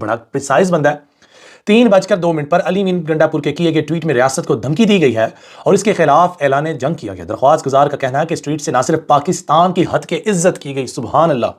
बड़ा प्रिसाइज बंदा है। 3:02 पर अली मीन गंडापुर के किए गए ट्वीट में रियासत को धमकी दी गई है और इसके खिलाफ ऐलान जंग किया गया। दरख्वास्त गुजार का कहना है कि इस ट्वीट से न सिर्फ पाकिस्तान की हद के इज्जत की गई, सुभान अल्लाह,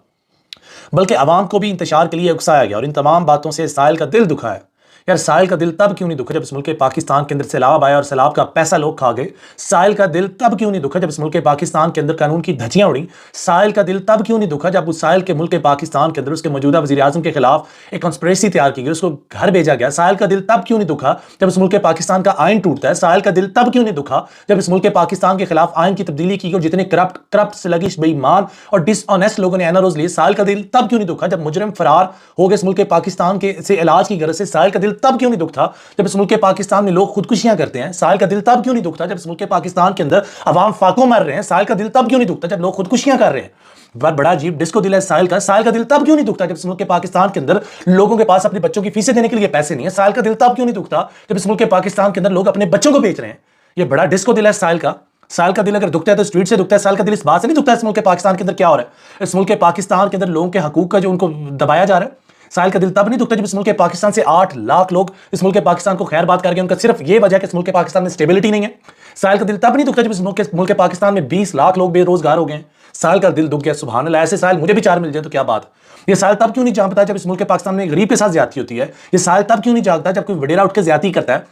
बल्कि अवाम को भी इंतशार के लिए उकसाया गया। और इन तमाम बातों से साहिल का दिल दुखा है। यार साहिल का दिल तब क्यों नहीं दुखा जब इस मुल्क पाकिस्तान के अंदर सैलाब आया और सैलाब का पैसा लोग खा गए। साहिल का दिल तब क्यों नहीं दुखा जब इस मुल्क पाकिस्तान के अंदर कानून की धज्जियां उड़ी। साहिल का दिल तब क्यों नहीं दुखा जब उस साहिल के मुल्क पाकिस्तान के अंदर उसके मौजूदा वज़ीर आज़म के खिलाफ एक कॉन्स्पिरेसी तैयार की गई, उसको घर भेजा गया। साहिल का दिल तब क्यों नहीं दुखा जब इस मुल्क पाकिस्तान का आइन टूटता है। साहिल का दिल तब क्यों नहीं दुखा जब इस मुल्क पाकिस्तान के खिलाफ आइन की तब्दीली की गई और जितने करप्ट स्लगिश, बेईमान और डिसऑनेस्ट लोगों ने एनआरओज लिए। साहिल का दिल तब क्यों नहीं दुखा जब मुजरिम फरार हो गए इस मुल्क पाकिस्तान के से इलाज की गरज से। साहिल का दिल तब क्यों नहीं दुखता जब इस मुल्क पाकिस्तान में लोग खुदकुशियां करते हैं। साहिल का दिल तब क्यों नहीं दुखता जब इस मुल्क पाकिस्तान के अंदर अवाम फाकों मर रहे हैं। साहिल का दिल तब क्यों नहीं दुखता जब लोग खुदकुशियां कर रहे हैं। बड़ा अजीब डिस्को दिल है साहिल का। साहिल का दिल तब क्यों नहीं दुखता जब इस मुल्क पाकिस्तान के अंदर लोगों के पास अपने बच्चों की फीसें देने के लिए पैसे नहीं है। साहिल का दिल तब क्यों नहीं दुखता जब इस मुल्क पाकिस्तान के अंदर लोग अपने बच्चों को बेच रहे हैं। ये बड़ा डिस्को दिल है साहिल का। साहिल का दिल अगर दुखता है तो स्ट्रीट से दुखता है। साहिल का दिल इस बात से नहीं दुखता इस मुल्क पाकिस्तान के अंदर क्या हो रहा है। इस मुल्क पाकिस्तान के अंदर लोगों के हकूक का जो उनको दबाया जा रहा है। साहिल का दिल तब नहीं दुखता जब इस मुल्क पाकिस्तान से 8 लाख लोग इस मुल्क पाकिस्तान को खैर बात करके उनका सिर्फ ये वजह कि इस मुल्क पाकिस्तान में स्टेबिलिटी नहीं है। साहिल का दिल तब नहीं दुखता जब इस मुल्क पाकिस्तान में 20 लाख लोग बेरोजगार हो गए हैं। साहिल का दिल दुख गया, सुभान अल्लाह। ऐसे साहिल मुझे भी 4 मिल जाए तो क्या बात। ये साहिल तब क्यों नहीं जानता जब इस मुल्क पाकिस्तान में गरीब के साथ ज्यादती होती है। ये साहिल तब क्यों नहीं जागता जब कोई वडेरा उठ के ज्यादती करता है।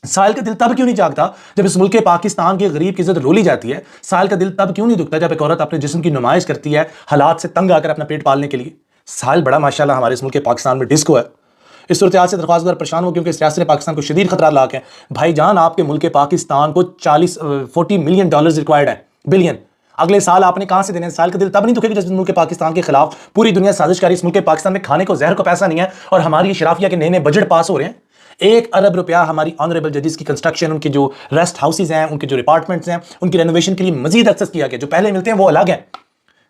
साहिल का दिल तब क्यों नहीं जागता जब इस मुल्क पाकिस्तान के गरीब की इज्जत रोली जाती है। साहिल का दिल तब क्यों नहीं दुखता जब एक औरत अपने जिस्म की नुमाइश करती है हालात से तंग आकर अपना पेट पालने के लिए। साहिल बड़ा माशाल्लाह हमारे इस मुल्क पाकिस्तान में डिस्को है। इस सूरत हाल से दरख्वास्त परेशान हो क्योंकि इस रियासत ने पाकिस्तान को शदीद खतरा लाके हैं। भाईजान आपके मुल्क पाकिस्तान को 40 मिलियन डॉलर रिक्वायर्ड है, बिलियन। अगले साल आपने कहां से देने। साल का दिल तब नहीं दुखेगा जब मुल्क पाकिस्तान के खिलाफ पूरी दुनिया साजिश कर रही है। इस मुल्क पाकिस्तान में खाने को जहर को पैसा नहीं है और हमारी शराफिया के नए नए बजट पास हो रहे हैं। 1 अरब रुपया हमारी ऑनरेबल जजेस की कंस्ट्रक्शन, उनके जो रेस्ट हाउसेज हैं, उनके जो अपार्टमेंट्स हैं, उनकी रेनोवेशन के लिए मजीद एक्सेस किया गया। जो पहले मिलते हैं वो अलग है।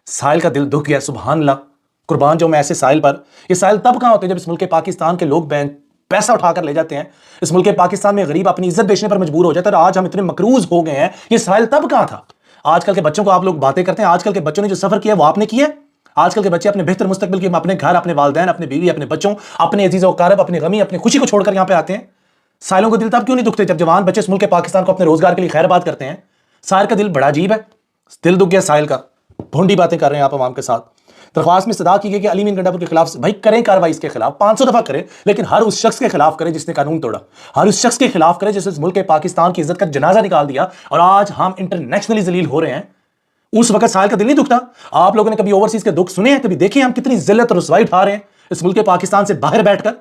साहिल का दिल दुख गया, सुभान अल्लाह, कुर्बान जो मैं ऐसे साहिल पर। ये साहिल तब कहां होते हैं जब इस मुल्क पाकिस्तान के लोग बैंक पैसा उठाकर ले जाते हैं। इस मुल्क पाकिस्तान में गरीब अपनी इज्जत बेचने पर मजबूर हो जाता है और आज हम इतने मकरूज हो गए हैं। ये साहिल तब कहां था। आजकल के बच्चों को आप लोग बातें करते हैं, आजकल के बच्चों ने जो सफर किया वो आपने किया। आजकल के बच्चे अपने बेहतर मुस्तकबिल के अपने घर, अपने वालिदैन, अपने बीवी, अपने बच्चों, अपने अजीज और कारब, अपनी गमी, अपनी खुशी को छोड़कर यहां पे आते हैं। साहिलों को दिल तब क्यों नहीं दुखते जब जवान बच्चे इस मुल्क पाकिस्तान को अपने रोजगार के लिए खैर बात करते हैं। साहिल का दिल बड़ा अजीब है, दिल दुख गया साहिल का। भोंडी बातें कर रहे हैं आप अवाम के साथ। दरख्वास्त में सदा की गई कि अली मीन गंडापुर के खिलाफ भाई करें कार्रवाई, इसके खिलाफ 500 दफा करें, लेकिन हर उस शख्स के खिलाफ करें जिसने कानून तोड़ा। हर उस शख्स के खिलाफ करें जिसने इस मुल्क पाकिस्तान की इज्जत का जनाजा निकाल दिया और आज हम इंटरनेशनली जलील हो रहे हैं। उस वक्त साहिल का दिल नहीं दुखता। आप लोगों ने कभी ओवरसीज के दुख सुने हैं? कभी देखे हम कितनी जिल्लत और रुसवाई उठा रहे हैं इस मुल्क पाकिस्तान से बाहर बैठकर?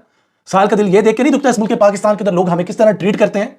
साहिल का दिल ये देख के नहीं दुखता इस मुल्क पाकिस्तान के अंदर लोग हमें किस तरह ट्रीट करते हैं।